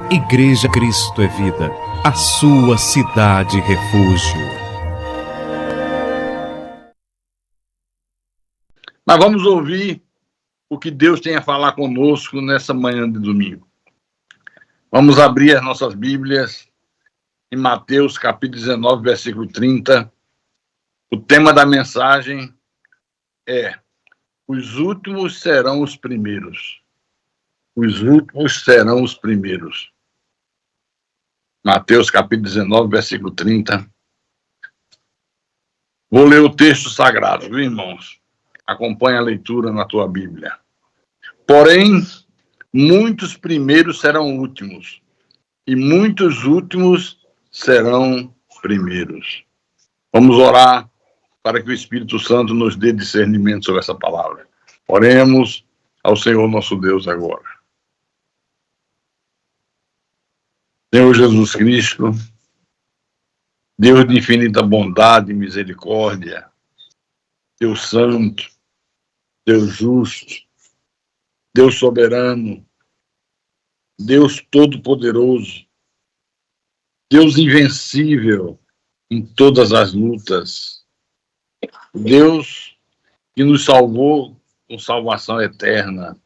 Igreja Cristo é Vida, a sua cidade refúgio. Mas vamos ouvir o que Deus tem a falar conosco nessa manhã de domingo. Vamos abrir as nossas Bíblias em Mateus capítulo 19, versículo 30. O tema da mensagem é: os últimos serão os primeiros. Os últimos serão os primeiros. Mateus capítulo 19, versículo 30. Vou ler o texto sagrado, viu, irmãos? Acompanhe a leitura na tua Bíblia. Porém, muitos primeiros serão últimos, e muitos últimos serão primeiros. Vamos orar para que o Espírito Santo nos dê discernimento sobre essa palavra. Oremos ao Senhor nosso Deus agora. Senhor Jesus Cristo, Deus de infinita bondade e misericórdia, Deus santo, Deus justo, Deus soberano, Deus todo-poderoso, Deus invencível em todas as lutas, Deus que nos salvou com salvação eterna,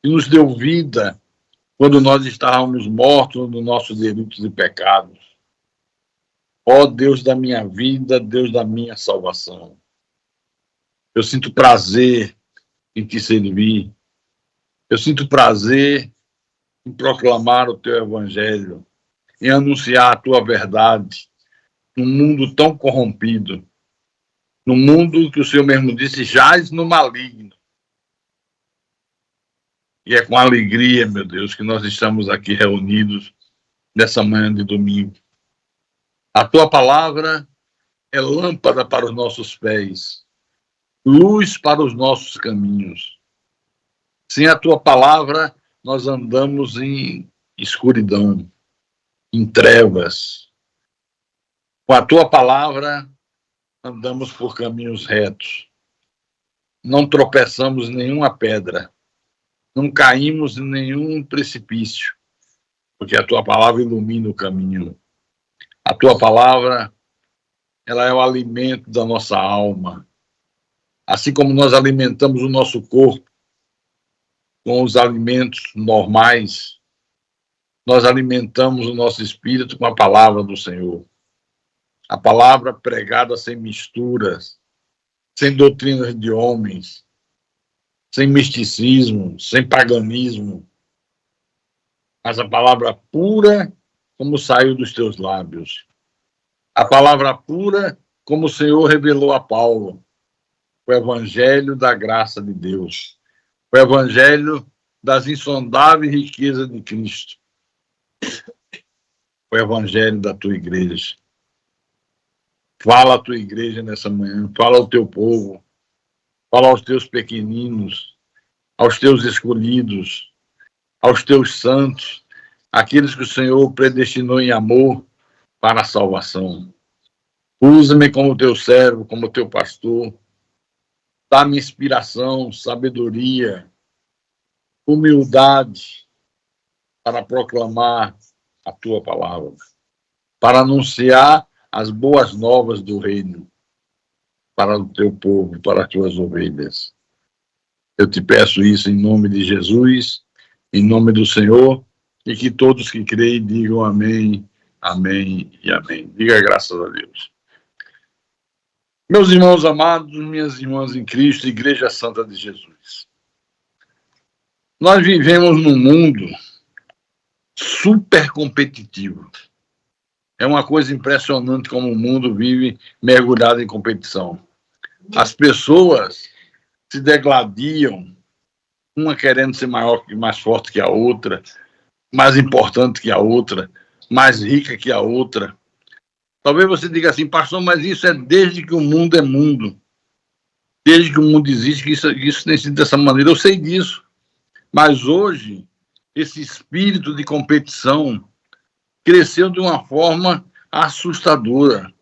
que nos deu vida quando nós estávamos mortos nos nossos delitos e pecados. Ó Deus da minha vida, Deus da minha salvação. Eu sinto prazer em te servir. Eu sinto prazer em proclamar o teu evangelho, em anunciar a tua verdade num mundo tão corrompido, num mundo que o Senhor mesmo disse jaz no maligno. E é com alegria, meu Deus, que nós estamos aqui reunidos nessa manhã de domingo. A tua palavra é lâmpada para os nossos pés, luz para os nossos caminhos. Sem a tua palavra, nós andamos em escuridão, em trevas. Com a tua palavra, andamos por caminhos retos. Não tropeçamos em nenhuma pedra. Não caímos em nenhum precipício, porque a tua palavra ilumina o caminho. A tua palavra, ela é o alimento da nossa alma. Assim como nós alimentamos o nosso corpo com os alimentos normais, nós alimentamos o nosso espírito com a palavra do Senhor. A palavra pregada sem misturas, sem doutrinas de homens, sem misticismo, sem paganismo, mas a palavra pura como saiu dos teus lábios. A palavra pura como o Senhor revelou a Paulo. O evangelho da graça de Deus. O evangelho das insondáveis riquezas de Cristo. O evangelho da tua igreja. Fala a tua igreja nessa manhã, fala ao teu povo, fala aos teus pequeninos, aos teus escolhidos, aos teus santos, aqueles que o Senhor predestinou em amor para a salvação. Usa-me como teu servo, como teu pastor, dá-me inspiração, sabedoria, humildade para proclamar a tua palavra, para anunciar as boas novas do reino para o teu povo, para as tuas ovelhas. Eu te peço isso em nome de Jesus, em nome do Senhor, e que todos que creem digam amém, amém e amém. Diga graças a Deus. Meus irmãos amados, minhas irmãs em Cristo, Igreja Santa de Jesus. Nós vivemos num mundo super competitivo. É uma coisa impressionante como o mundo vive mergulhado em competição. As pessoas se degladiam, uma querendo ser maior, mais forte que a outra, mais importante que a outra, mais rica que a outra. Talvez você diga assim, pastor, mas isso é desde que o mundo é mundo. Desde que o mundo existe, que isso tem sido dessa maneira. Eu sei disso. Mas hoje, esse espírito de competição cresceu de uma forma assustadora.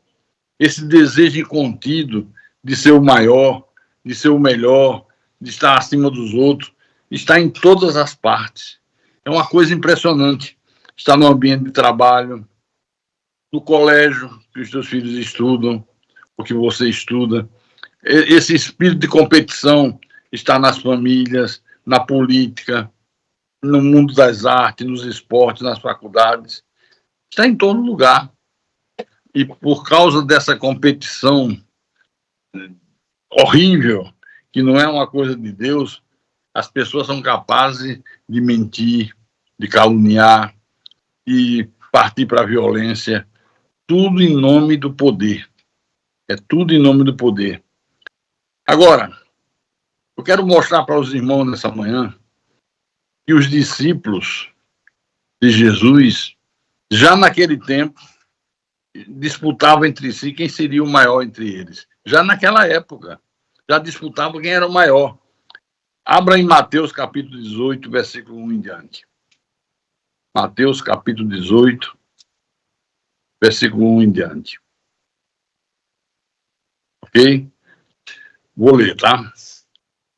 Esse desejo incontido de ser o maior, de ser o melhor, de estar acima dos outros, está em todas as partes. É uma coisa impressionante. Está no ambiente de trabalho, no colégio, que os seus filhos estudam, o que você estuda. Esse espírito de competição está nas famílias, na política, no mundo das artes, nos esportes, nas faculdades. Está em todo lugar. E por causa dessa competição horrível, que não é uma coisa de Deus, as pessoas são capazes de mentir, de caluniar e partir para a violência, tudo em nome do poder. É tudo em nome do poder. Agora, eu quero mostrar para os irmãos nessa manhã que os discípulos de Jesus, já naquele tempo, disputavam entre si quem seria o maior entre eles. Já naquela época, já disputavam quem era o maior. Abra em Mateus capítulo 18, versículo 1 em diante. Mateus capítulo 18, versículo 1 em diante. Ok? Vou ler, tá?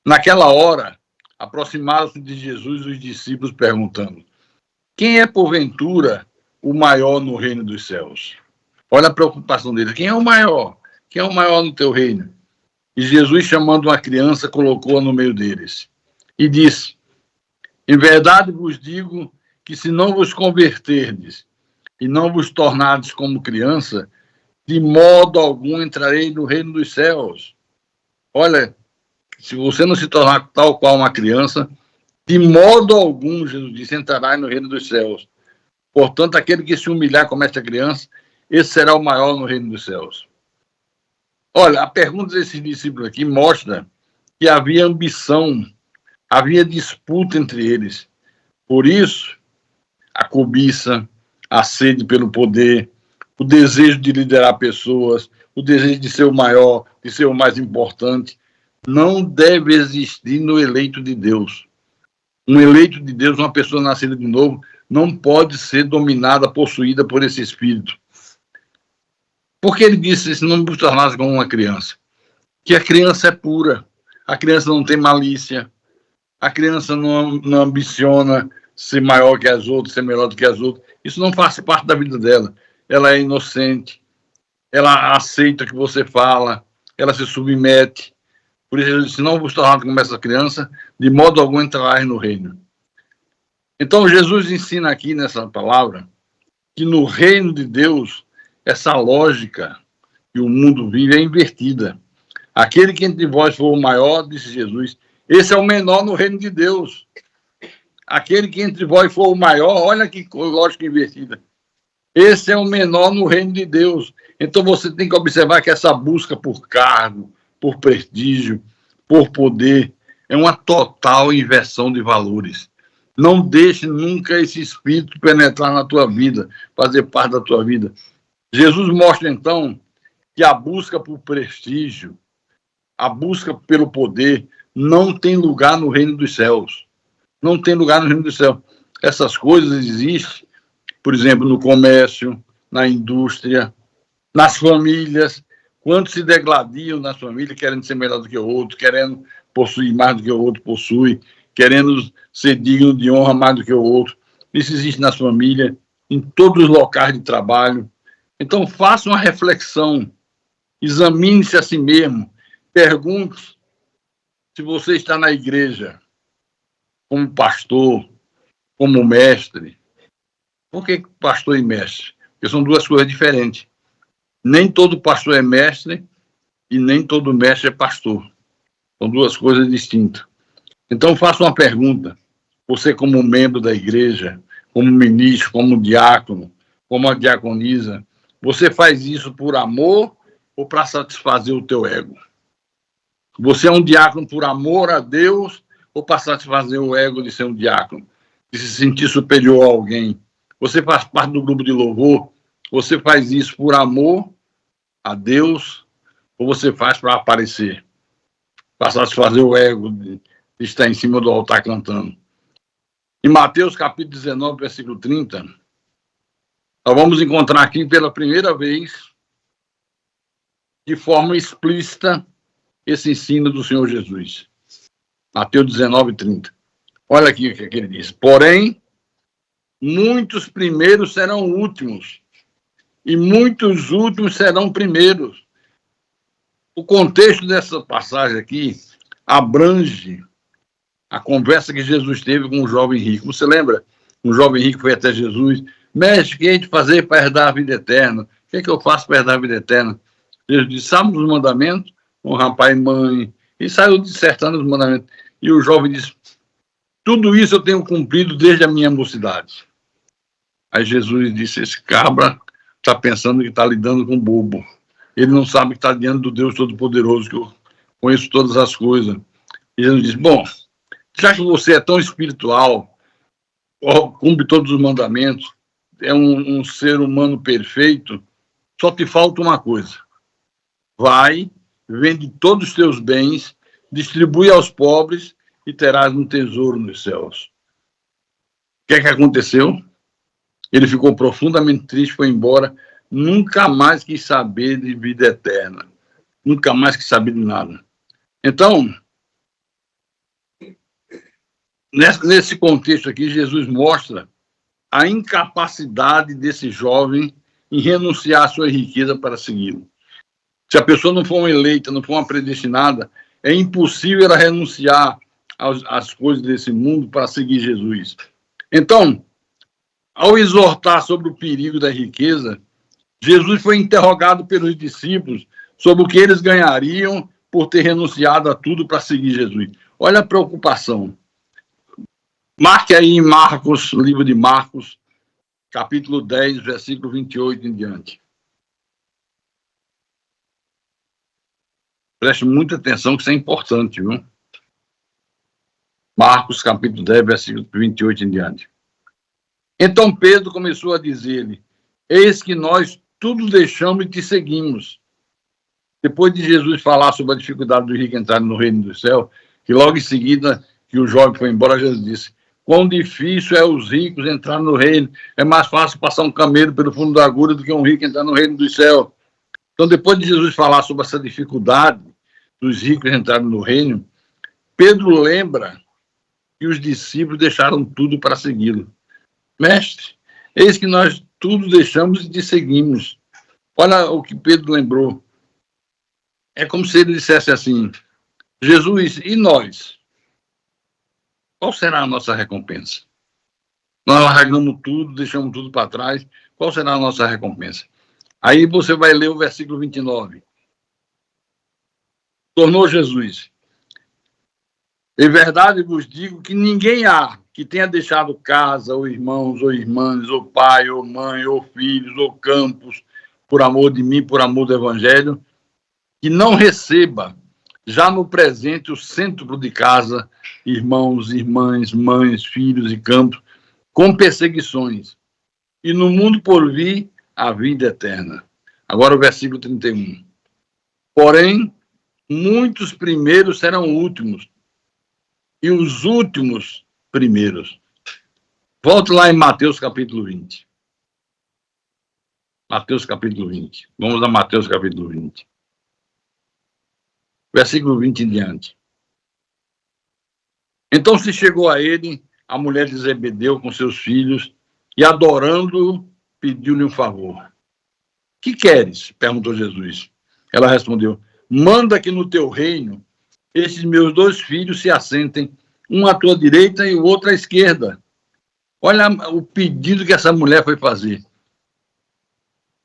Naquela hora, aproximaram-se de Jesus os discípulos perguntando: quem é, porventura, o maior no reino dos céus? Olha a preocupação deles. Quem é o maior? Quem é o maior no teu reino? E Jesus, chamando uma criança, colocou-a no meio deles. E disse: em verdade vos digo que se não vos converterdes e não vos tornardes como criança, de modo algum entrarei no reino dos céus. Olha, se você não se tornar tal qual uma criança, de modo algum, Jesus disse, entrará no reino dos céus. Portanto, aquele que se humilhar como esta criança, esse será o maior no reino dos céus. Olha, a pergunta desses discípulos aqui mostra que havia ambição, havia disputa entre eles. Por isso, a cobiça, a sede pelo poder, o desejo de liderar pessoas, o desejo de ser o maior, de ser o mais importante, não deve existir no eleito de Deus. Um eleito de Deus, uma pessoa nascida de novo, não pode ser dominada, possuída por esse espírito. Porque ele disse, se não vos tornasse como uma criança, que a criança é pura, a criança não tem malícia, a criança não ambiciona ser maior que as outras, ser melhor do que as outras. Isso não faz parte da vida dela. Ela é inocente, ela aceita o que você fala, ela se submete. Por isso, se não vos tornar como essa criança, de modo algum entrarás no reino. Então, Jesus ensina aqui nessa palavra que no reino de Deus, essa lógica que o mundo vive é invertida. Aquele que entre vós for o maior, disse Jesus, esse é o menor no reino de Deus. Aquele que entre vós for o maior, olha que lógica invertida. Esse é o menor no reino de Deus. Então você tem que observar que essa busca por cargo, por prestígio, por poder, é uma total inversão de valores. Não deixe nunca esse espírito penetrar na tua vida, fazer parte da tua vida. Jesus mostra, então, que a busca por prestígio, a busca pelo poder, não tem lugar no reino dos céus. Não tem lugar no reino dos céus. Essas coisas existem, por exemplo, no comércio, na indústria, nas famílias. Quantos se degladiam nas famílias, querendo ser melhor do que o outro, querendo possuir mais do que o outro possui, querendo ser digno de honra mais do que o outro. Isso existe nas famílias, em todos os locais de trabalho. Então, faça uma reflexão, examine-se a si mesmo, pergunte se você está na igreja como pastor, como mestre. Por que pastor e mestre? Porque são duas coisas diferentes. Nem todo pastor é mestre e nem todo mestre é pastor. São duas coisas distintas. Então, faça uma pergunta. Você, como membro da igreja, como ministro, como diácono, como a diaconisa, você faz isso por amor ou para satisfazer o teu ego? Você é um diácono por amor a Deus ou para satisfazer o ego de ser um diácono? De se sentir superior a alguém? Você faz parte do grupo de louvor? Você faz isso por amor a Deus ou você faz para aparecer? Para satisfazer o ego de estar em cima do altar cantando? Em Mateus capítulo 19, versículo 30, nós vamos encontrar aqui pela primeira vez, de forma explícita, esse ensino do Senhor Jesus. Mateus 19, 30. Olha aqui o que ele diz. Porém, muitos primeiros serão últimos, e muitos últimos serão primeiros. O contexto dessa passagem aqui abrange a conversa que Jesus teve com um jovem rico. Você lembra? Um jovem rico foi até Jesus. Mestre, o que hei de fazer para herdar a vida eterna? O que é que eu faço para herdar a vida eterna? Jesus disse, sabe os mandamentos? Honrar pai e mãe. E saiu dissertando os mandamentos. E o jovem disse, tudo isso eu tenho cumprido desde a minha mocidade. Aí Jesus disse, esse cabra está pensando que está lidando com um bobo. Ele não sabe que está diante do Deus Todo-Poderoso, que eu conheço todas as coisas. E Jesus disse, bom, já que você é tão espiritual, cumpre todos os mandamentos, é um ser humano perfeito, só te falta uma coisa. Vai, vende todos os teus bens, distribui aos pobres e terás um tesouro nos céus. O que é que aconteceu? Ele ficou profundamente triste, foi embora, nunca mais quis saber de vida eterna, nunca mais quis saber de nada. Então, nesse contexto aqui, Jesus mostra a incapacidade desse jovem em renunciar à sua riqueza para segui-lo. Se a pessoa não for uma eleita, não for uma predestinada, é impossível ela renunciar às coisas desse mundo para seguir Jesus. Então, ao exortar sobre o perigo da riqueza, Jesus foi interrogado pelos discípulos sobre o que eles ganhariam por ter renunciado a tudo para seguir Jesus. Olha a preocupação. Marque aí em Marcos, no livro de Marcos, capítulo 10, versículo 28 em diante. Preste muita atenção que isso é importante, viu? Marcos, capítulo 10, versículo 28 em diante. Então Pedro começou a dizer-lhe, eis que nós tudo deixamos e te seguimos. Depois de Jesus falar sobre a dificuldade do rico entrar no reino do céu, que logo em seguida que o jovem foi embora, Jesus disse, quão difícil é os ricos entrar no reino, é mais fácil passar um camelo pelo fundo da agulha do que um rico entrar no reino do céu. Então, depois de Jesus falar sobre essa dificuldade dos ricos entrarem no reino, Pedro lembra que os discípulos deixaram tudo para segui-lo. Mestre, eis que nós tudo deixamos e te seguimos. Olha o que Pedro lembrou. É como se ele dissesse assim, Jesus, e nós? Qual será a nossa recompensa? Nós largamos tudo, deixamos tudo para trás. Qual será a nossa recompensa? Aí você vai ler o versículo 29. Tornou Jesus. Em verdade vos digo que ninguém há que tenha deixado casa, ou irmãos, ou irmãs, ou pai, ou mãe, ou filhos, ou campos, por amor de mim, por amor do Evangelho, que não receba já no presente o cêntuplo de casa, irmãos, irmãs, mães, filhos e campos, com perseguições, e no mundo por vir a vida eterna. Agora o versículo 31. Porém, muitos primeiros serão últimos, e os últimos primeiros. Volte lá em Mateus capítulo 20. Mateus capítulo 20. Vamos a Mateus capítulo 20. Versículo 20 em diante. Então se chegou a ele a mulher de Zebedeu com seus filhos e, adorando-o, pediu-lhe um favor. Que queres? Perguntou Jesus. Ela respondeu, manda que no teu reino esses meus 2 filhos se assentem, um à tua direita e o outro à esquerda. Olha o pedido que essa mulher foi fazer.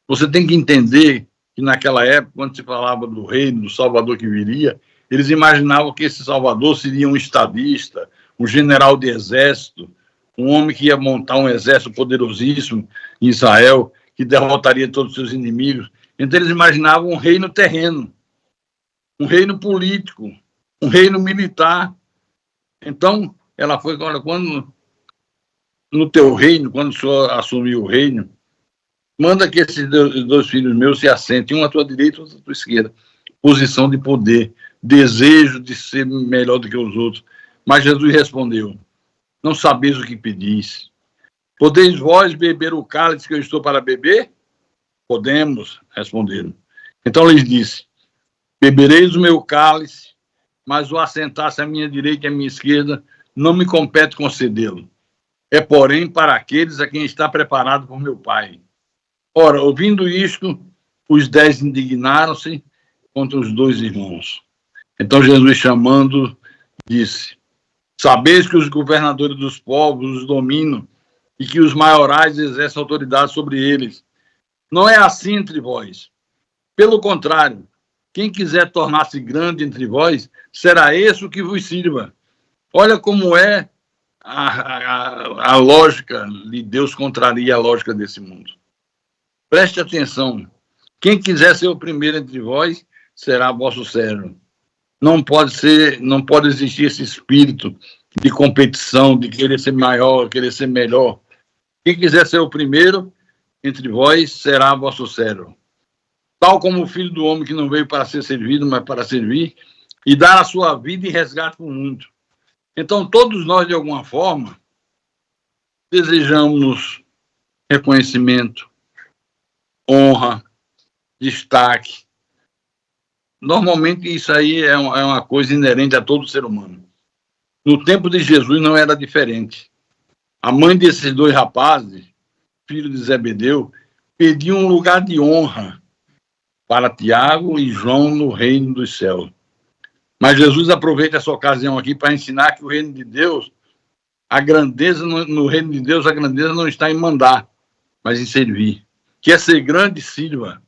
Você tem que entender que naquela época, quando se falava do reino, do Salvador que viria, eles imaginavam que esse Salvador seria um estadista, um general de exército, um homem que ia montar um exército poderosíssimo em Israel, que derrotaria todos os seus inimigos. Então eles imaginavam um reino terreno, um reino político, um reino militar. Então, ela foi, olha, quando no teu reino, quando o senhor assumiu o reino, manda que esses 2 filhos meus se assentem, um à tua direita e outro à tua esquerda. Posição de poder, desejo de ser melhor do que os outros. Mas Jesus respondeu, não sabeis o que pedis. Podeis vós beber o cálice que eu estou para beber? Podemos, responderam. Então lhes disse, bebereis o meu cálice, mas o assentar-se à minha direita e à minha esquerda não me compete concedê-lo. é, porém, para aqueles a quem está preparado por meu Pai. Ora, ouvindo isto, os 10 indignaram-se contra os 2 irmãos. Então Jesus, chamando, disse: sabeis que os governadores dos povos os dominam e que os maiorais exercem autoridade sobre eles. Não é assim entre vós. Pelo contrário, quem quiser tornar-se grande entre vós, será esse o que vos sirva. Olha como é a lógica de Deus contraria a lógica desse mundo. Preste atenção. Quem quiser ser o primeiro entre vós, será vosso servo. Não pode existir esse espírito de competição, de querer ser maior, querer ser melhor. Quem quiser ser o primeiro entre vós, será vosso servo. Tal como o Filho do Homem, que não veio para ser servido, mas para servir, e dar a sua vida em resgate por muito. Então, todos nós, de alguma forma, desejamos reconhecimento, honra, destaque. Normalmente, isso aí é uma coisa inerente a todo ser humano. No tempo de Jesus não era diferente. A mãe desses 2 rapazes, filho de Zebedeu, pediu um lugar de honra para Tiago e João no reino dos céus. Mas Jesus aproveita essa ocasião aqui para ensinar que o reino de Deus, a grandeza no reino de Deus, a grandeza não está em mandar, mas em servir. Quer ser grande, sirva.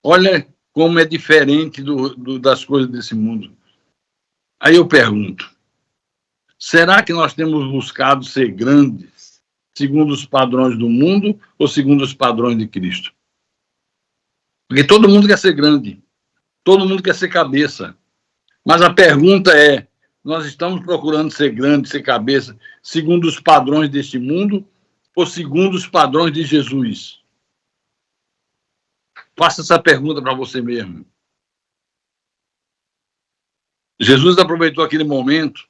Olha como é diferente das coisas desse mundo. Aí eu pergunto, será que nós temos buscado ser grandes segundo os padrões do mundo ou segundo os padrões de Cristo? Porque todo mundo quer ser grande, todo mundo quer ser cabeça. Mas a pergunta é, nós estamos procurando ser grande, ser cabeça, segundo os padrões deste mundo ou segundo os padrões de Jesus? Faça essa pergunta para você mesmo. Jesus aproveitou aquele momento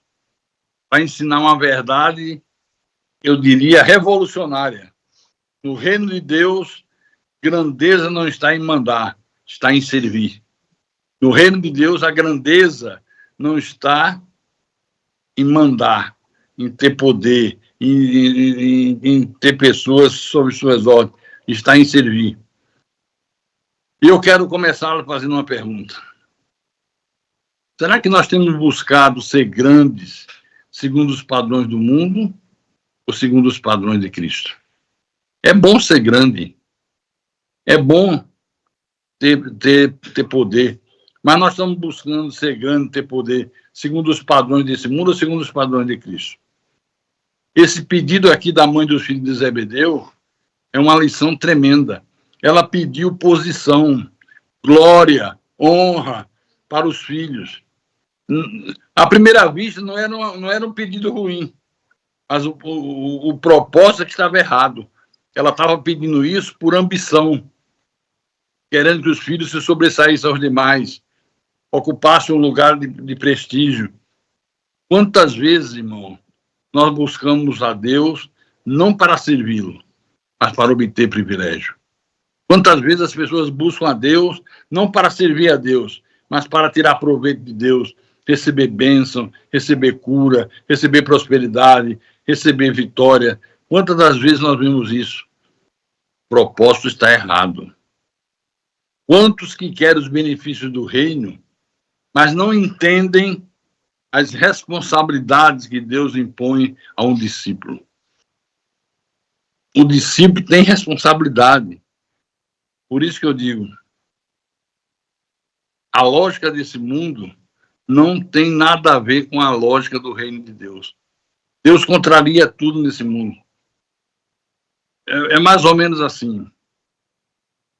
para ensinar uma verdade, eu diria, revolucionária. No reino de Deus, grandeza não está em mandar, está em servir. No reino de Deus, a grandeza não está em mandar, em ter poder, em ter pessoas sob suas ordens, está em servir. E eu quero começar fazendo uma pergunta. Será que nós temos buscado ser grandes segundo os padrões do mundo ou segundo os padrões de Cristo? É bom ser grande, é bom ter poder, mas nós estamos buscando ser grande, ter poder, segundo os padrões desse mundo ou segundo os padrões de Cristo? Esse pedido aqui da mãe dos filhos de Zebedeu é uma lição tremenda. Ela pediu posição, glória, honra para os filhos. À primeira vista, não era um pedido ruim, mas o propósito é que estava errado. Ela estava pedindo isso por ambição, querendo que os filhos se sobressaíssem aos demais, ocupassem um lugar de prestígio. Quantas vezes, irmão, nós buscamos a Deus não para servi-lo, mas para obter privilégio? Quantas vezes as pessoas buscam a Deus não para servir a Deus, mas para tirar proveito de Deus, receber bênção, receber cura, receber prosperidade, receber vitória? Quantas das vezes nós vimos isso? O propósito está errado. Quantos que querem os benefícios do reino, mas não entendem as responsabilidades que Deus impõe a um discípulo? O discípulo tem responsabilidade. Por isso que eu digo, a lógica desse mundo não tem nada a ver com a lógica do reino de Deus. Deus contraria tudo nesse mundo. É mais ou menos assim.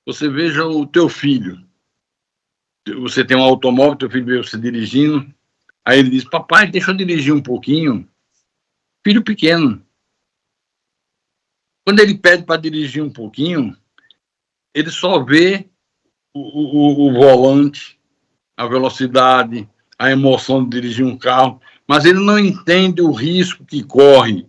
Você veja o teu filho. Você tem um automóvel, teu filho vê você dirigindo, aí ele diz, papai, deixa eu dirigir um pouquinho. Filho pequeno. Quando ele pede para dirigir um pouquinho, ele só vê o volante, a velocidade, a emoção de dirigir um carro, mas ele não entende o risco que corre,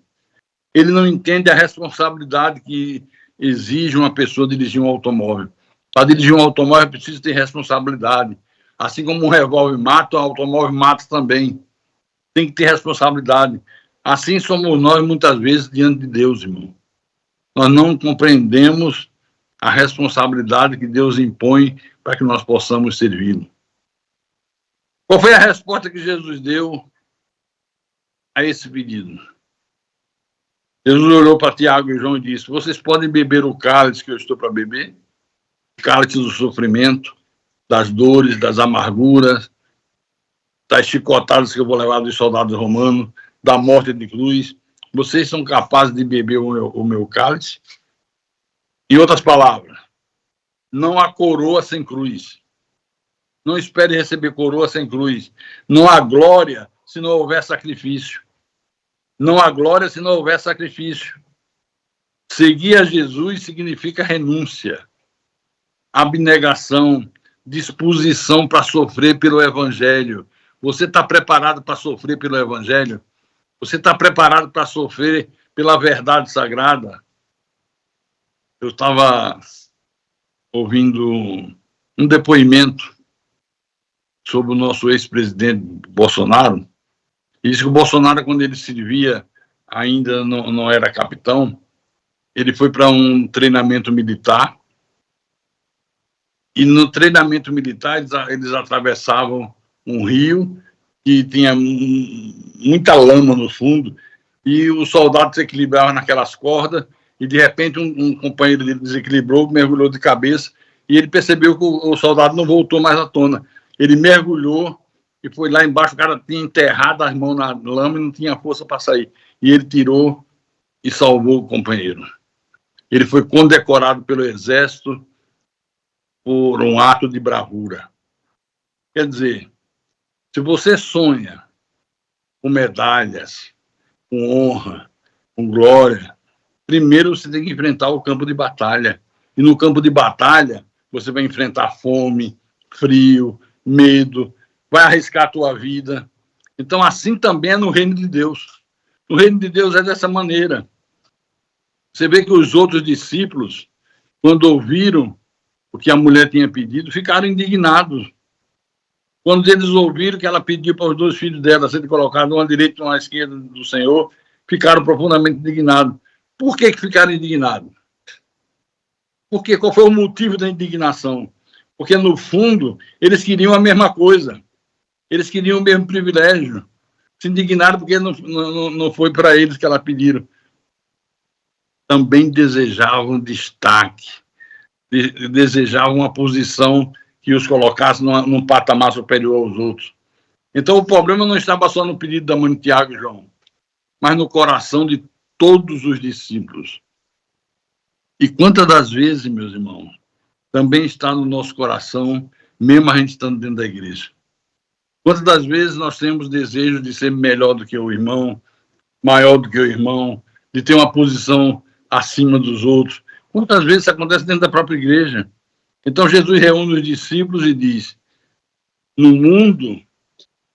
ele não entende a responsabilidade que exige uma pessoa dirigir um automóvel. Para dirigir um automóvel é preciso ter responsabilidade. Assim como um revólver mata, o automóvel mata também. Tem que ter responsabilidade. Assim somos nós muitas vezes diante de Deus, irmão. Nós não compreendemos a responsabilidade que Deus impõe para que nós possamos servi-lo. Qual foi a resposta que Jesus deu a esse pedido? Jesus olhou para Tiago e João e disse: vocês podem beber o cálice que eu estou para beber? O cálice do sofrimento, das dores, das amarguras, das chicotadas que eu vou levar dos soldados romanos, da morte de cruz. Vocês são capazes de beber o meu cálice? Em outras palavras, não há coroa sem cruz. Não espere receber coroa sem cruz. Não há glória se não houver sacrifício. Não há glória se não houver sacrifício. Seguir a Jesus significa renúncia, abnegação, disposição para sofrer pelo Evangelho. Você está preparado para sofrer pelo Evangelho? Você está preparado para sofrer pela verdade sagrada? Eu estava ouvindo um depoimento sobre o nosso ex-presidente Bolsonaro. E disse que o Bolsonaro, quando ele servia, ainda não era capitão, ele foi para um treinamento militar. E no treinamento militar, eles atravessavam um rio que tinha muita lama no fundo, e os soldados se equilibravam naquelas cordas, e de repente um companheiro dele desequilibrou, mergulhou de cabeça, e ele percebeu que o soldado não voltou mais à tona. Ele mergulhou e foi lá embaixo, o cara tinha enterrado as mãos na lama e não tinha força para sair. E ele tirou e salvou o companheiro. Ele foi condecorado pelo Exército por um ato de bravura. Quer dizer, se você sonha com medalhas, com honra, com glória, primeiro você tem que enfrentar o campo de batalha. E no campo de batalha, você vai enfrentar fome, frio, medo, vai arriscar a tua vida. Então, assim também é no reino de Deus. No reino de Deus é dessa maneira. Você vê que os outros discípulos, quando ouviram o que a mulher tinha pedido, ficaram indignados. Quando eles ouviram que ela pediu para os 2 filhos dela serem colocados uma à direita e uma à esquerda do Senhor, ficaram profundamente indignados. Por que ficaram indignados? Porque qual foi o motivo da indignação? Porque, no fundo, eles queriam a mesma coisa. Eles queriam o mesmo privilégio. Se indignaram porque não foi para eles que ela pediram. Também desejavam destaque. Desejavam uma posição que os colocasse num patamar superior aos outros. Então, o problema não estava só no pedido da mãe de Tiago e João, mas no coração de todos os discípulos. E quantas das vezes, meus irmãos, também está no nosso coração, mesmo a gente estando dentro da igreja. Quantas das vezes nós temos desejo de ser melhor do que o irmão, maior do que o irmão, de ter uma posição acima dos outros? Quantas vezes isso acontece dentro da própria igreja? Então Jesus reúne os discípulos e diz: no mundo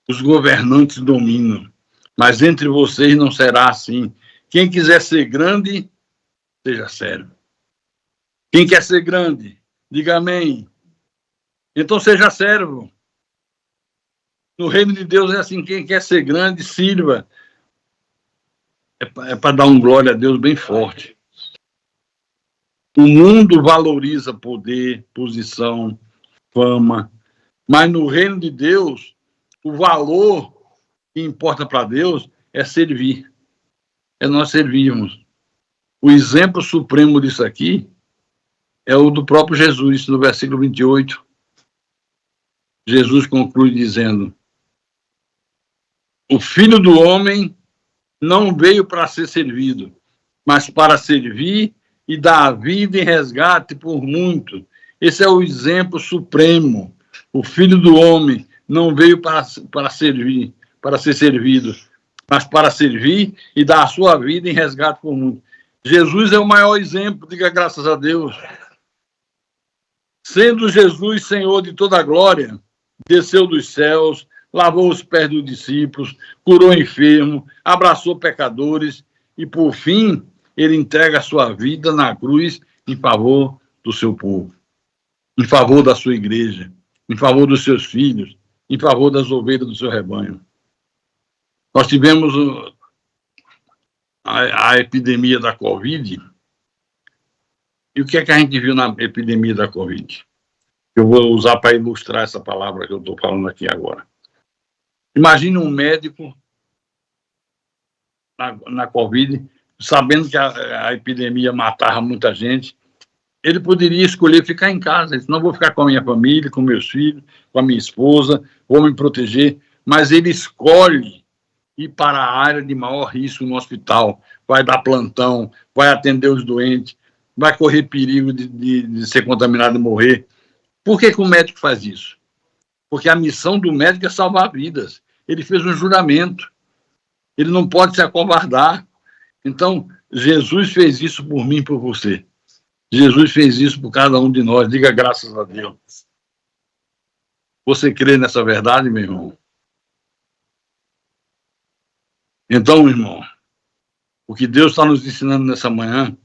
os governantes dominam, mas entre vocês não será assim. Quem quiser ser grande, seja servo. Quem quer ser grande, diga amém. Então seja servo. No reino de Deus é assim: quem quer ser grande, sirva. É para dar um glória a Deus bem forte. O mundo valoriza poder, posição, fama, mas no reino de Deus, o valor que importa para Deus é servir. É nós servirmos. O exemplo supremo disso aqui é o do próprio Jesus, no versículo 28. Jesus conclui dizendo: o Filho do Homem não veio para ser servido, mas para servir e dar a vida em resgate por muito. Esse é o exemplo supremo. O Filho do Homem não veio para servir, para ser servido, mas para servir e dar a sua vida em resgate por muito. Jesus é o maior exemplo, diga graças a Deus. Sendo Jesus Senhor de toda a glória, desceu dos céus, lavou os pés dos discípulos, curou enfermo, abraçou pecadores e, por fim, ele entrega a sua vida na cruz em favor do seu povo, em favor da sua igreja, em favor dos seus filhos, em favor das ovelhas do seu rebanho. Nós tivemos a epidemia da Covid. E o que é que a gente viu na epidemia da Covid? Eu vou usar para ilustrar essa palavra que eu estou falando aqui agora. Imagine um médico na Covid, sabendo que a epidemia matava muita gente, ele poderia escolher ficar em casa. Ele disse, não vou ficar com a minha família, com meus filhos, com a minha esposa, vou me proteger. Mas ele escolhe ir para a área de maior risco no hospital, vai dar plantão, vai atender os doentes, vai correr perigo de ser contaminado e morrer. Por que o médico faz isso? Porque a missão do médico é salvar vidas. Ele fez um juramento. Ele não pode se acovardar. Então, Jesus fez isso por mim e por você. Jesus fez isso por cada um de nós. Diga graças a Deus. Você crê nessa verdade, meu irmão? Então, irmão, o que Deus está nos ensinando nessa manhã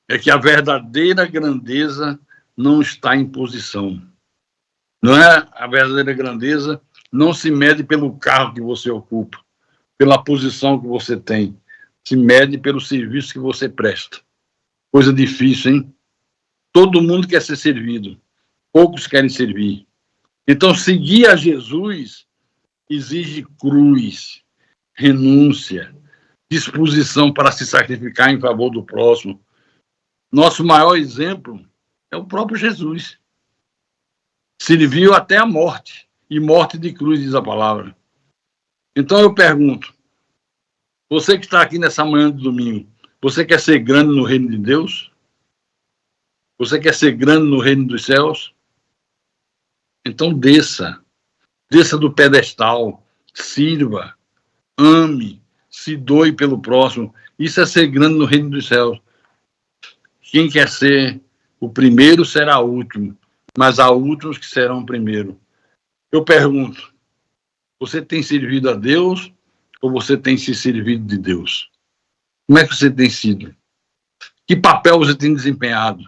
é que a verdadeira grandeza não está em posição. Não é a verdadeira grandeza, não se mede pelo cargo que você ocupa, pela posição que você tem, se mede pelo serviço que você presta. Coisa difícil, hein? Todo mundo quer ser servido, poucos querem servir. Então, seguir a Jesus exige cruz, renúncia, disposição para se sacrificar em favor do próximo. Nosso maior exemplo é o próprio Jesus. Serviu até a morte, e morte de cruz, diz a palavra. Então eu pergunto, você que está aqui nessa manhã de domingo, você quer ser grande no reino de Deus? Você quer ser grande no reino dos céus? Então desça do pedestal, sirva, ame, se doe pelo próximo. Isso é ser grande no reino dos céus. Quem quer ser o primeiro será o último, mas há últimos que serão o primeiro. Eu pergunto, você tem servido a Deus ou você tem se servido de Deus? Como é que você tem sido? Que papel você tem desempenhado?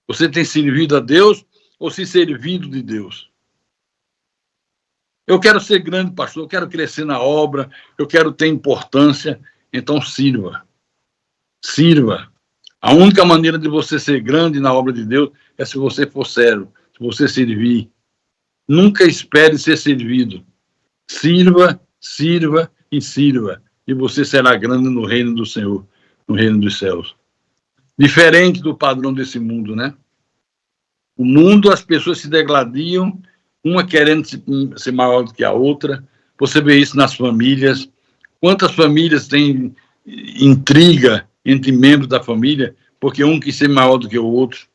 Você tem servido a Deus ou se servido de Deus? Eu quero ser grande, pastor, eu quero crescer na obra, eu quero ter importância, então sirva. Sirva. A única maneira de você ser grande na obra de Deus é se você for sério, se você servir. Nunca espere ser servido. Sirva, sirva e sirva. E você será grande no reino do Senhor, no reino dos céus. Diferente do padrão desse mundo, né? O mundo, as pessoas se degladiam, uma querendo ser maior do que a outra. Você vê isso nas famílias. Quantas famílias têm intriga entre membros da família, porque um quer ser maior do que o outro.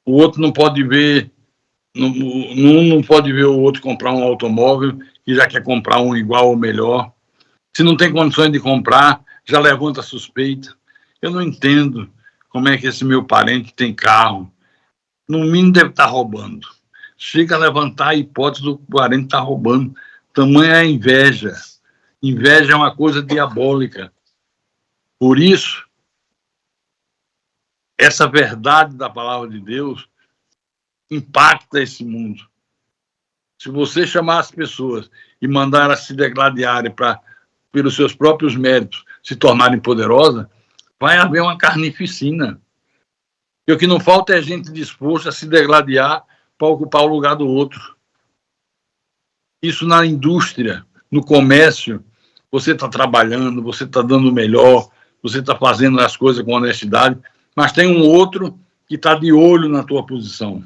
O outro não pode ver, não pode ver o outro comprar um automóvel e já quer comprar um igual ou melhor. Se não tem condições de comprar, já levanta suspeita. Eu não entendo como é que esse meu parente tem carro. No mínimo deve estar roubando. Chega a levantar a hipótese do parente estar roubando. Tamanha a inveja. Inveja é uma coisa diabólica. Por isso, essa verdade da palavra de Deus impacta esse mundo. Se você chamar as pessoas e mandar elas se degladiarem para, pelos seus próprios méritos, se tornarem poderosas, vai haver uma carnificina. E o que não falta é gente disposta a se degladiar para ocupar o lugar do outro. Isso na indústria, no comércio, você está trabalhando, você está dando o melhor, você está fazendo as coisas com honestidade, mas tem um outro que está de olho na tua posição,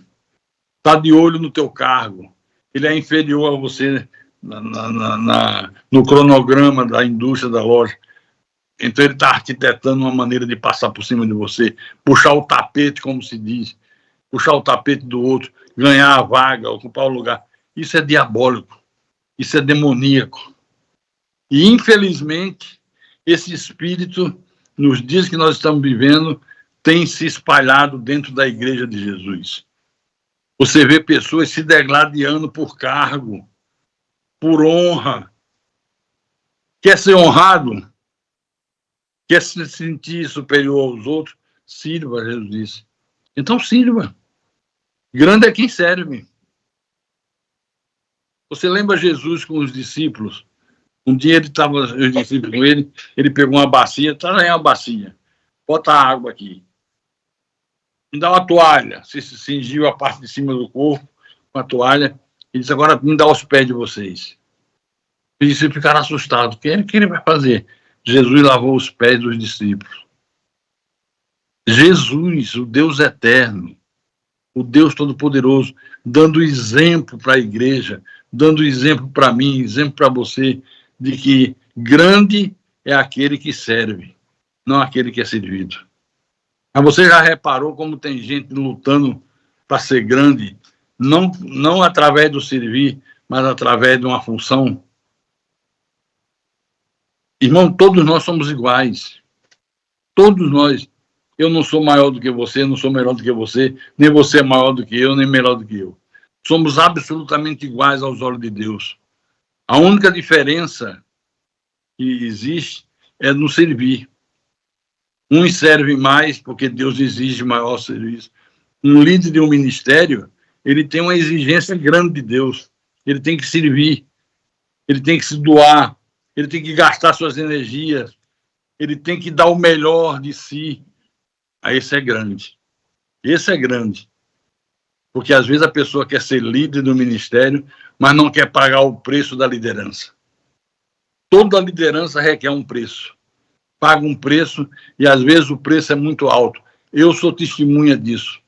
está de olho no teu cargo, ele é inferior a você no cronograma da indústria, da loja. Então ele está arquitetando uma maneira de passar por cima de você, puxar o tapete, como se diz, puxar o tapete do outro, ganhar a vaga, ocupar o lugar. Isso é diabólico, isso é demoníaco. E, infelizmente, esse espírito, nos dias que nós estamos vivendo, tem se espalhado dentro da igreja de Jesus. Você vê pessoas se degladiando por cargo, por honra. Quer ser honrado? Quer se sentir superior aos outros? Sirva, Jesus disse. Então sirva. Grande é quem serve. Você lembra Jesus com os discípulos, Um dia ele estava, eu disse com ele pegou uma bacia, traz aí uma bacia, bota água aqui. Me dá uma toalha, se cingiu a parte de cima do corpo com a toalha, e disse, agora me dá os pés de vocês. E eles ficaram assustados, o que ele vai fazer? Jesus lavou os pés dos discípulos. Jesus, o Deus eterno, o Deus Todo-Poderoso, dando exemplo para a igreja, dando exemplo para mim, exemplo para você, de que grande é aquele que serve, não aquele que é servido. Mas você já reparou como tem gente lutando para ser grande, não através do servir, mas através de uma função? Irmão, todos nós somos iguais. Todos nós. Eu não sou maior do que você, não sou melhor do que você, nem você é maior do que eu, nem melhor do que eu. Somos absolutamente iguais aos olhos de Deus. A única diferença que existe é no servir. Uns servem mais porque Deus exige maior serviço. Um líder de um ministério, ele tem uma exigência grande de Deus. Ele tem que servir, ele tem que se doar, ele tem que gastar suas energias, ele tem que dar o melhor de si. Aí esse é grande. Esse é grande. Porque às vezes a pessoa quer ser líder do ministério, mas não quer pagar o preço da liderança. Toda liderança requer um preço. Paga um preço e às vezes o preço é muito alto. Eu sou testemunha disso.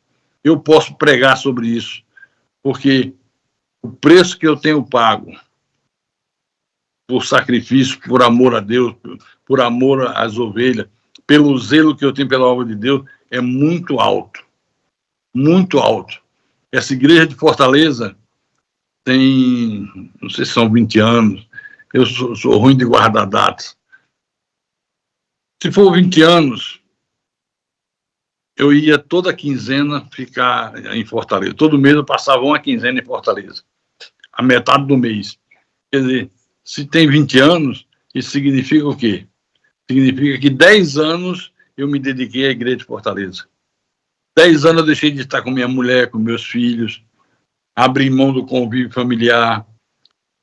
Eu posso pregar sobre isso. Porque o preço que eu tenho pago por sacrifício, por amor a Deus, por amor às ovelhas, pelo zelo que eu tenho pela obra de Deus, é muito alto. Muito alto. Essa igreja de Fortaleza tem, não sei se são 20 anos, eu sou ruim de guardar datas. Se for 20 anos, eu ia toda quinzena ficar em Fortaleza. Todo mês eu passava uma quinzena em Fortaleza. A metade do mês. Quer dizer, se tem 20 anos, isso significa o quê? Significa que 10 anos eu me dediquei à igreja de Fortaleza. 10 anos eu deixei de estar com minha mulher, com meus filhos, abri mão do convívio familiar,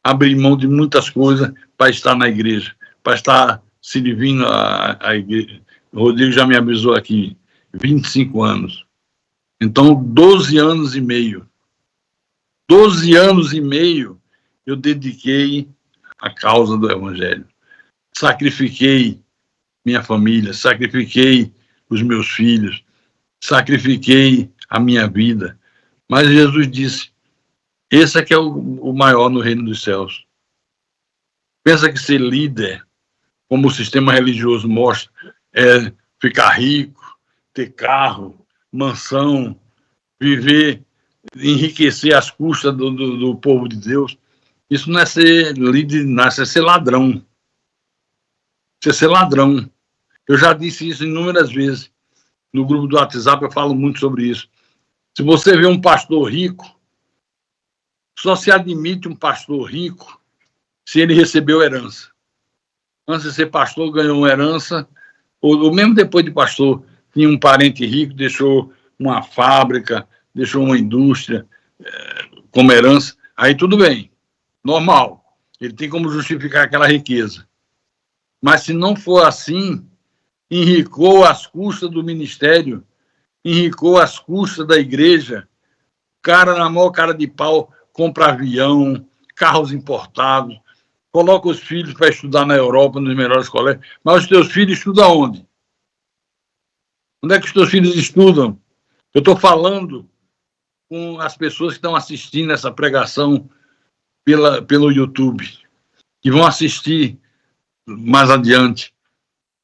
abri mão de muitas coisas para estar na igreja, para estar servindo a igreja. O Rodrigo já me avisou aqui, 25 anos. Então, 12 anos e meio. 12 anos e meio eu dediquei à causa do Evangelho. Sacrifiquei minha família, sacrifiquei os meus filhos, sacrifiquei a minha vida. Mas Jesus disse, esse é que é o maior no reino dos céus. Pensa que ser líder, como o sistema religioso mostra, é ficar rico, ter carro, mansão, viver, enriquecer às custas do povo de Deus. Isso não é ser líder, não é ser ladrão. Isso é ser ladrão. Eu já disse isso inúmeras vezes. No grupo do WhatsApp eu falo muito sobre isso. Se você vê um pastor rico, só se admite um pastor rico se ele recebeu herança. Antes de ser pastor, ganhou uma herança, ou mesmo depois de pastor, tinha um parente rico, deixou uma fábrica, deixou uma indústria como herança. Aí tudo bem, normal. Ele tem como justificar aquela riqueza. Mas se não for assim, enricou às custas do ministério, enricou às custas da igreja, cara na maior cara de pau, compra avião, carros importados, coloca os filhos para estudar na Europa, nos melhores colégios, mas os teus filhos estudam onde? Onde é que os teus filhos estudam? Eu estou falando com as pessoas que estão assistindo essa pregação pelo YouTube, que vão assistir mais adiante.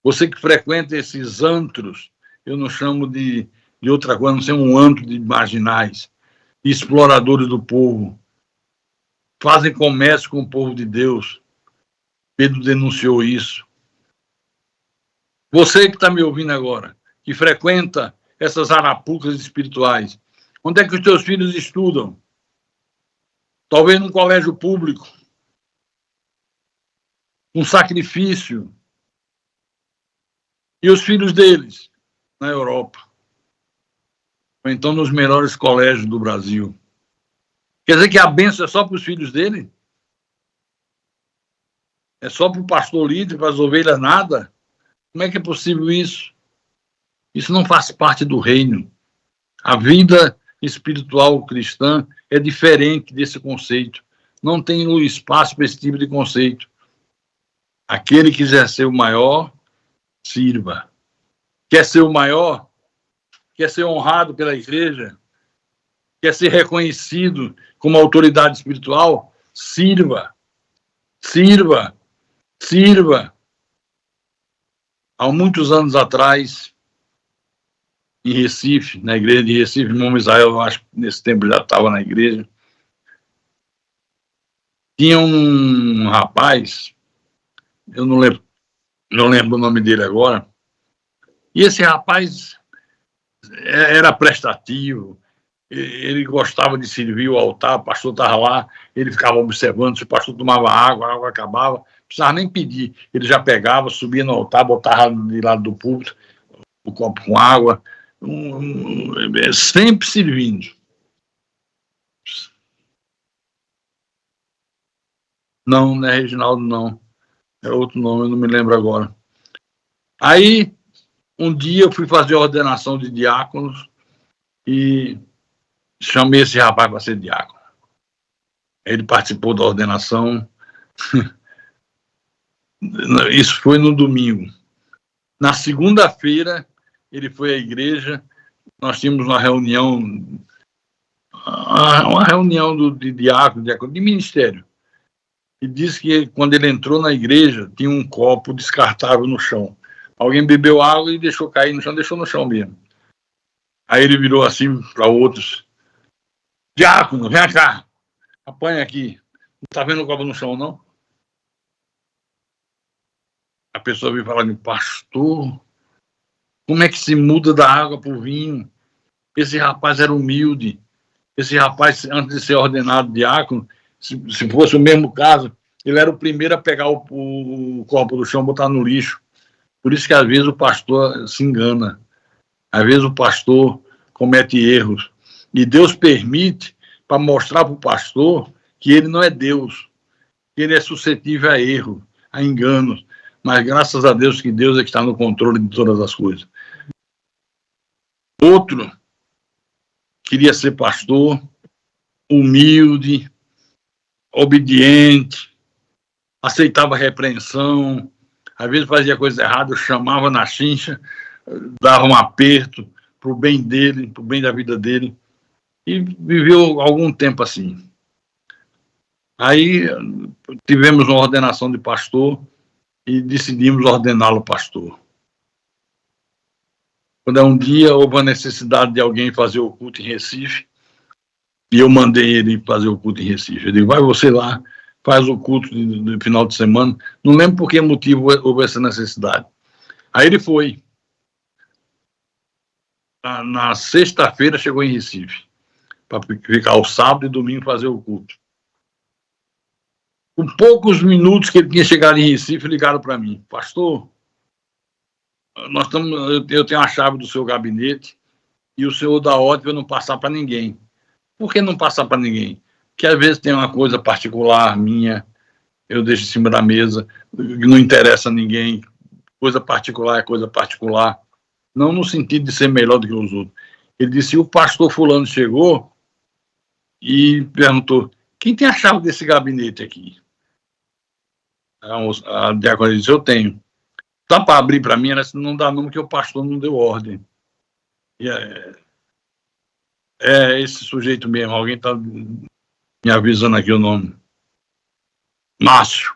Você que frequenta esses antros, eu não chamo de outra coisa, não ser um antro de marginais, exploradores do povo, fazem comércio com o povo de Deus. Pedro denunciou isso. Você que está me ouvindo agora, que frequenta essas arapucas espirituais, onde é que os teus filhos estudam? Talvez num colégio público, um sacrifício. E os filhos deles? Na Europa. Ou então nos melhores colégios do Brasil. Quer dizer que a bênção é só para os filhos dele? É só para o pastor líder, para as ovelhas nada? Como é que é possível isso? Isso não faz parte do reino. A vida espiritual cristã é diferente desse conceito. Não tem espaço para esse tipo de conceito. Aquele que quiser ser o maior, sirva. Quer ser o maior? Quer ser honrado pela igreja? Quer ser reconhecido como autoridade espiritual? Sirva. Sirva. Sirva. Há muitos anos atrás, em Recife, na igreja de Recife, irmão Israel, eu acho que nesse tempo já estava na igreja, tinha um rapaz, eu não lembro o nome dele agora, e esse rapaz era prestativo, ele gostava de servir o altar, o pastor estava lá, ele ficava observando, se o pastor tomava água, a água acabava, não precisava nem pedir, ele já pegava, subia no altar, botava de lado do púlpito, o copo com água, sempre servindo. Não, não é Reginaldo, não. É outro nome, eu não me lembro agora. Aí, um dia eu fui fazer a ordenação de diáconos e chamei esse rapaz para ser diácono. Ele participou da ordenação. Isso foi no domingo. Na segunda-feira, ele foi à igreja. Nós tínhamos uma reunião de diácono, de ministério. E disse que quando ele entrou na igreja, tinha um copo descartável no chão. Alguém bebeu água e deixou cair no chão, deixou no chão mesmo. Aí ele virou assim para outros: diácono, vem cá, apanha aqui. Não está vendo o copo no chão, não? A pessoa veio falar: pastor, como é que se muda da água para o vinho? Esse rapaz era humilde. Esse rapaz, antes de ser ordenado diácono, se fosse o mesmo caso, ele era o primeiro a pegar o copo do chão e botar no lixo. Por isso que às vezes o pastor se engana. Às vezes o pastor comete erros. E Deus permite para mostrar para o pastor que ele não é Deus, que ele é suscetível a erro, a enganos. Mas graças a Deus que Deus é que está no controle de todas as coisas. Outro queria ser pastor, humilde, obediente, aceitava repreensão, às vezes fazia coisa errada, eu chamava na chincha, dava um aperto para o bem dele, para o bem da vida dele, e viveu algum tempo assim. Aí tivemos uma ordenação de pastor e decidimos ordená-lo pastor. Quando um dia houve a necessidade de alguém fazer o culto em Recife, e eu mandei ele fazer o culto em Recife. Eu digo: vai você lá, faz o culto de final de semana. Não lembro por que motivo houve essa necessidade. Aí ele foi. Na sexta-feira chegou em Recife, para ficar o sábado e domingo fazer o culto. Com poucos minutos que ele tinha chegado em Recife, ligaram para mim: pastor, eu tenho a chave do seu gabinete e o senhor dá ordem para não passar para ninguém. Por que não passar para ninguém? Porque às vezes tem uma coisa particular minha, eu deixo em cima da mesa, não interessa a ninguém, coisa particular é coisa particular, não no sentido de ser melhor do que os outros. Ele disse: o pastor fulano chegou e perguntou: quem tem a chave desse gabinete aqui? A diácono disse: eu tenho. Dá para abrir para mim? Ela disse: não dá não, porque o pastor não deu ordem. E é esse sujeito mesmo, alguém está me avisando aqui o nome. Márcio.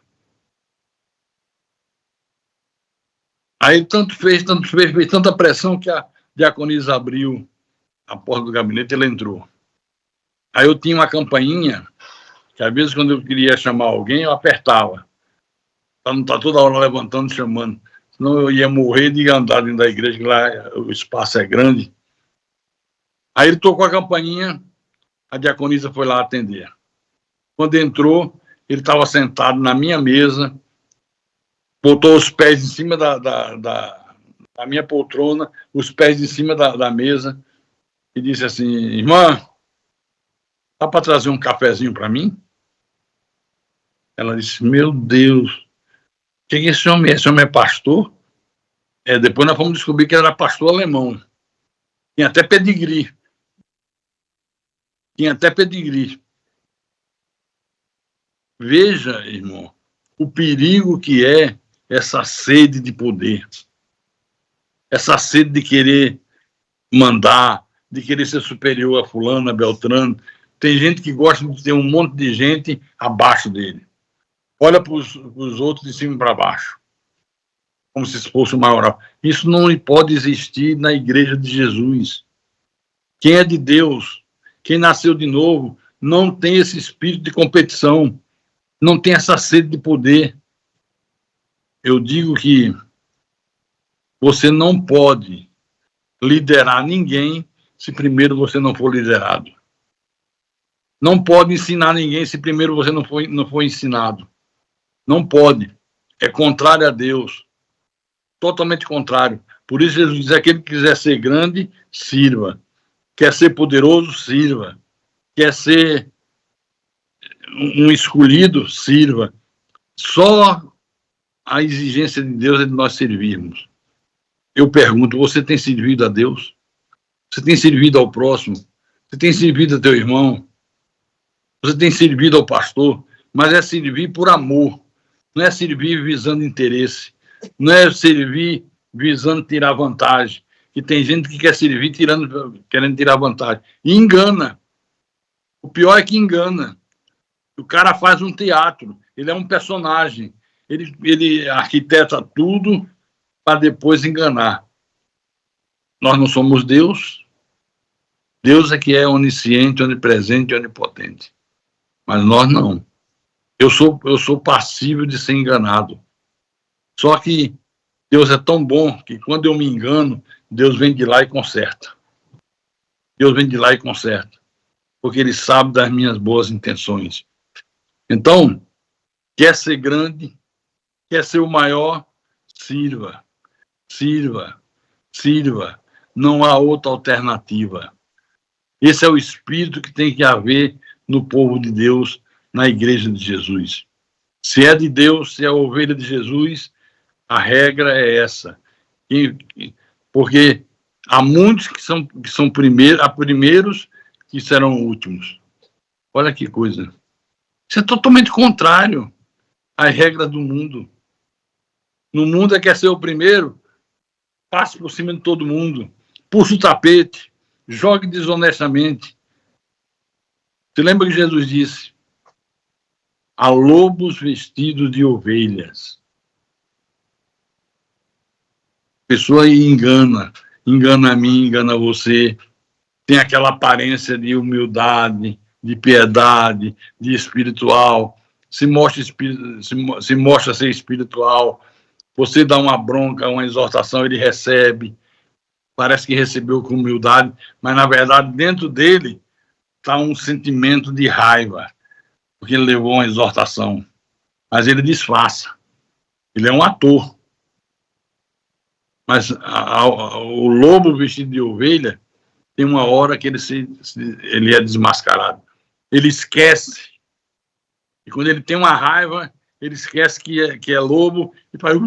Aí tanto fez tanta pressão que a diaconisa abriu a porta do gabinete e ele entrou. Aí eu tinha uma campainha, que às vezes quando eu queria chamar alguém, eu apertava. Para não estar toda hora levantando e chamando. Senão eu ia morrer de andar dentro da igreja, que lá o espaço é grande. Aí ele tocou a campainha, a diaconisa foi lá atender. Quando entrou, ele estava sentado na minha mesa, botou os pés em cima da minha poltrona, os pés em cima da mesa, e disse assim: irmã, dá para trazer um cafezinho para mim? Ela disse: meu Deus, que esse homem é? Esse homem é pastor? Depois nós fomos descobrir que era pastor alemão. Tinha até pedigree. Veja, irmão, o perigo que é essa sede de poder, essa sede de querer mandar, de querer ser superior a fulano, a Beltrano. Tem gente que gosta de ter um monte de gente abaixo dele. Olha para os outros de cima para baixo, como se fosse o maior. Isso não pode existir na igreja de Jesus. Quem é de Deus, quem nasceu de novo, não tem esse espírito de competição, não tem essa sede de poder. Eu digo que você não pode liderar ninguém se primeiro você não for liderado. Não pode ensinar ninguém se primeiro você não for ensinado. Não pode. É contrário a Deus. Totalmente contrário. Por isso Jesus diz, aquele que quiser ser grande, sirva. Quer ser poderoso, sirva. Quer ser um escolhido, sirva. Só a exigência de Deus é de nós servirmos. Eu pergunto, você tem servido a Deus? Você tem servido ao próximo? Você tem servido a teu irmão? Você tem servido ao pastor? Mas é servir por amor. Não é servir visando interesse. Não é servir visando tirar vantagem. E tem gente que quer servir querendo tirar vantagem. E engana. O pior é que engana. O cara faz um teatro. Ele é um personagem. Ele arquiteta tudo para depois enganar. Nós não somos Deus. Deus é que é onisciente, onipresente e onipotente. Mas nós não. Eu sou passível de ser enganado. Só que Deus é tão bom que quando eu me engano, Deus vem de lá e conserta. Deus vem de lá e conserta. Porque Ele sabe das minhas boas intenções. Então, quer ser grande, quer ser o maior, sirva. Sirva. Sirva. Não há outra alternativa. Esse é o espírito que tem que haver no povo de Deus, na igreja de Jesus. Se é de Deus, se é a ovelha de Jesus, a regra é essa. Porque há muitos que são primeiros que serão últimos. Olha que coisa. Isso é totalmente contrário às regras do mundo. No mundo é quer ser o primeiro, passe por cima de todo mundo, puxe o tapete, jogue desonestamente. Você lembra que Jesus disse? Há lobos vestidos de ovelhas. A pessoa engana a mim, engana você. Tem aquela aparência de humildade, de piedade, de espiritual. Se mostra ser espiritual. Você dá uma bronca, uma exortação, ele recebe. Parece que recebeu com humildade, mas na verdade dentro dele está um sentimento de raiva, porque ele levou uma exortação. Mas ele disfarça. Ele é um ator. Mas o lobo vestido de ovelha tem uma hora que ele é desmascarado. Ele esquece. E quando ele tem uma raiva, ele esquece que é lobo e faz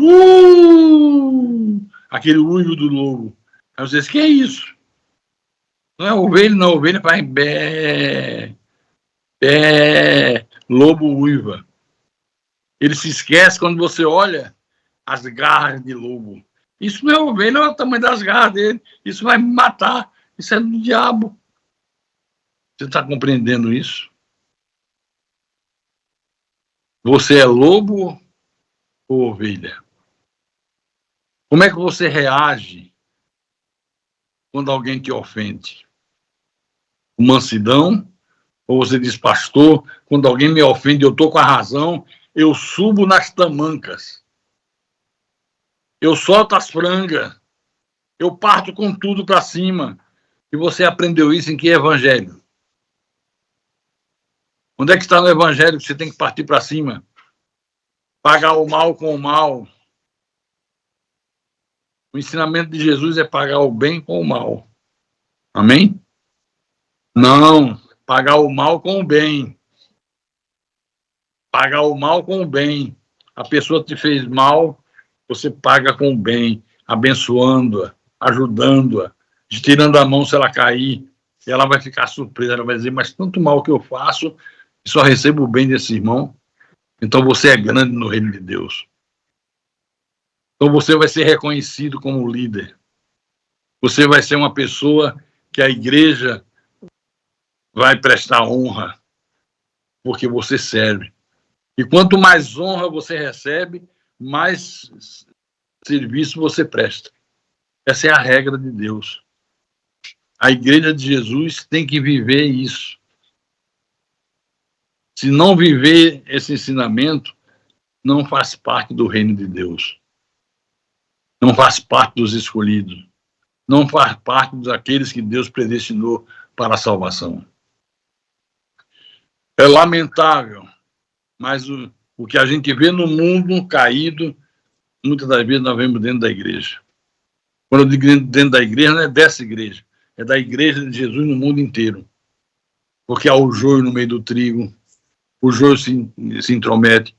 aquele uivo do lobo. Aí você diz, que é isso? Não é ovelha, não. Ovelha faz bé, bé, lobo uiva. Ele se esquece quando você olha as garras de lobo. Isso não é ovelha, olha o tamanho das garras dele. Isso vai me matar. Isso é do diabo. Você está compreendendo isso? Você é lobo ou ovelha? Como é que você reage quando alguém te ofende? Com mansidão? Ou você diz, pastor, quando alguém me ofende, eu estou com a razão, eu subo nas tamancas. Eu solto as frangas. Eu parto com tudo para cima. E você aprendeu isso em que evangelho? Onde é que está no evangelho que você tem que partir para cima? Pagar o mal com o mal. O ensinamento de Jesus é pagar o bem com o mal. Amém? Não, pagar o mal com o bem. Pagar o mal com o bem. A pessoa te fez mal, você paga com o bem, abençoando-a, ajudando-a, tirando a mão se ela cair. Ela vai ficar surpresa, ela vai dizer, mas tanto mal que eu faço, só recebo o bem desse irmão. Então você é grande no reino de Deus. Então você vai ser reconhecido como líder. Você vai ser uma pessoa que a igreja vai prestar honra, porque você serve. E quanto mais honra você recebe, mais serviço você presta. Essa é a regra de Deus. A igreja de Jesus tem que viver isso. Se não viver esse ensinamento, não faz parte do reino de Deus. Não faz parte dos escolhidos. Não faz parte daqueles que Deus predestinou para a salvação. É lamentável, mas o que a gente vê no mundo caído, muitas das vezes nós vemos dentro da igreja. Quando eu digo dentro da igreja, não é dessa igreja, é da igreja de Jesus no mundo inteiro. Porque há o joio no meio do trigo, o joio se intromete,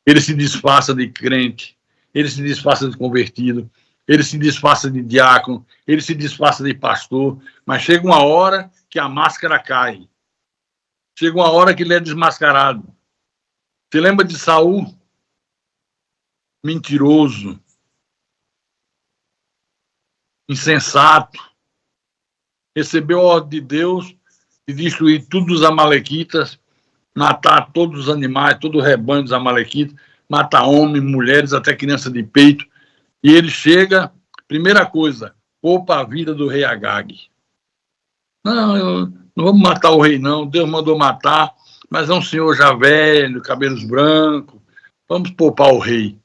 ele se disfarça de crente, ele se disfarça de convertido, ele se disfarça de diácono, ele se disfarça de pastor, mas chega uma hora que a máscara cai. Chega uma hora que ele é desmascarado. Você lembra de Saul? Mentiroso, insensato, recebeu a ordem de Deus de destruir todos os amalequitas, matar todos os animais, todo o rebanho dos amalequitas, matar homens, mulheres, até criança de peito. E ele chega, primeira coisa, poupa a vida do rei Agag. Não vamos matar o rei, não. Deus mandou matar, mas é um senhor já velho, cabelos brancos. Vamos poupar o rei.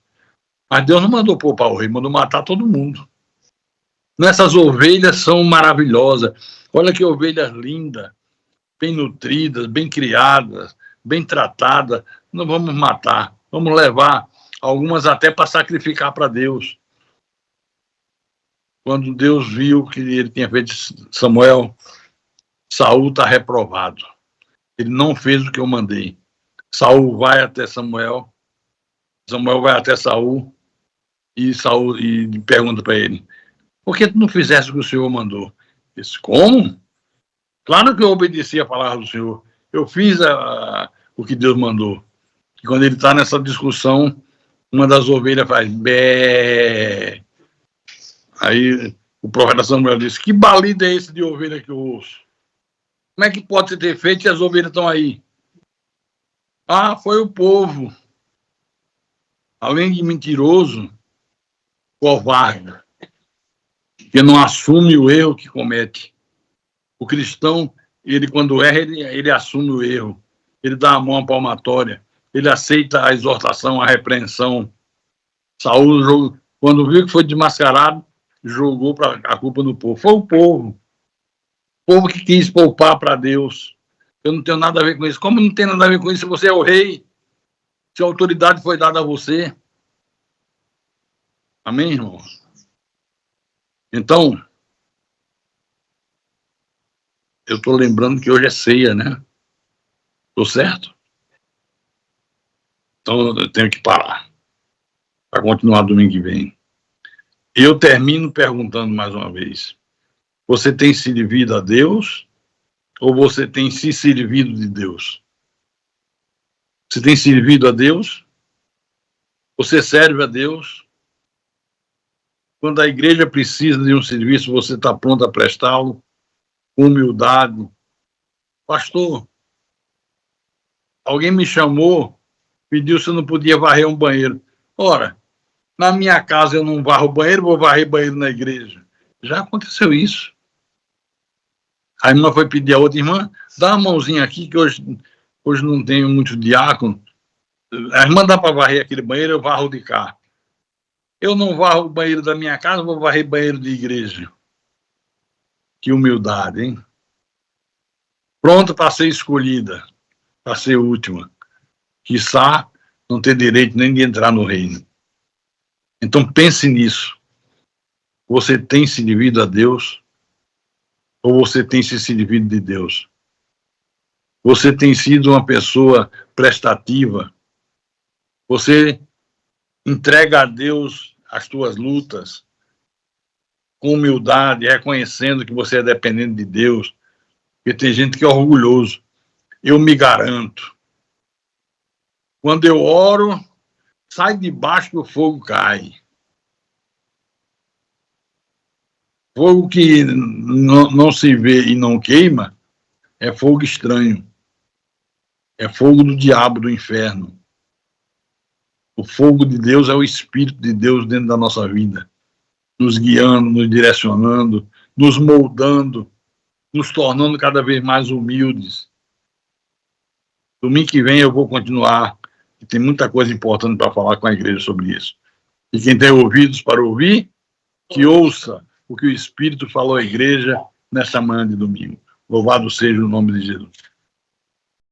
Mas Deus não mandou poupar o rei, mandou matar todo mundo. Essas ovelhas são maravilhosas. Olha que ovelhas lindas, bem nutridas, bem criadas, bem tratadas. Não vamos matar, vamos levar algumas até para sacrificar para Deus. Quando Deus viu que ele tinha feito Samuel, Saul está reprovado. Ele não fez o que eu mandei. Saul vai até Samuel, Samuel vai até Saul e pergunta para ele: por que tu não fizeste o que o Senhor mandou? Ele disse: como? Claro que eu obedeci a palavra do Senhor. Eu fiz o que Deus mandou. E quando ele está nessa discussão, uma das ovelhas faz bé. Aí o profeta Samuel disse: que balido é esse de ovelha que eu ouço? Como é que pode ser ter feito e as ovelhas estão aí? Ah, foi o povo. Além de mentiroso, covarde, que não assume o erro que comete. O cristão, ele quando erra, ele assume o erro. Ele dá a mão à palmatória. Ele aceita a exortação, a repreensão. Saul, quando viu que foi desmascarado, jogou a culpa no povo. Foi o povo. O povo que quis poupar para Deus. Eu não tenho nada a ver com isso. Como não tem nada a ver com isso se você é o rei? Se a autoridade foi dada a você? Amém, irmão? Então, eu estou lembrando que hoje é ceia, né? Estou certo? Então, eu tenho que parar para continuar domingo que vem. Eu termino perguntando mais uma vez: você tem servido a Deus ou você tem se servido de Deus? Você tem servido a Deus? Você serve a Deus? Quando a igreja precisa de um serviço, você está pronto a prestá-lo? Com humildade. Pastor, alguém me chamou, pediu se eu não podia varrer um banheiro. Ora, na minha casa eu não varro banheiro, vou varrer banheiro na igreja. Já aconteceu isso. A irmã foi pedir a outra irmã: dá uma mãozinha aqui, que hoje não tenho muito diácono. A irmã dá para varrer aquele banheiro, eu varro de cá. Eu não varro o banheiro da minha casa, vou varrer banheiro de igreja. Que humildade, hein? Pronta para ser escolhida, para ser última. Quiçá não ter direito nem de entrar no reino. Então pense nisso. Você tem servido a Deus ou você tem se servido de Deus? Você tem sido uma pessoa prestativa? Você entrega a Deus as tuas lutas com humildade, reconhecendo que você é dependente de Deus, porque tem gente que é orgulhoso. Eu me garanto. Quando eu oro, sai de baixo que o fogo cai. Fogo que não se vê e não queima é fogo estranho. É fogo do diabo, do inferno. O fogo de Deus é o Espírito de Deus dentro da nossa vida, nos guiando, nos direcionando, nos moldando, nos tornando cada vez mais humildes. Domingo que vem eu vou continuar, e tem muita coisa importante para falar com a igreja sobre isso. E quem tem ouvidos para ouvir, que ouça o que o Espírito falou à igreja nessa manhã de domingo. Louvado seja o nome de Jesus.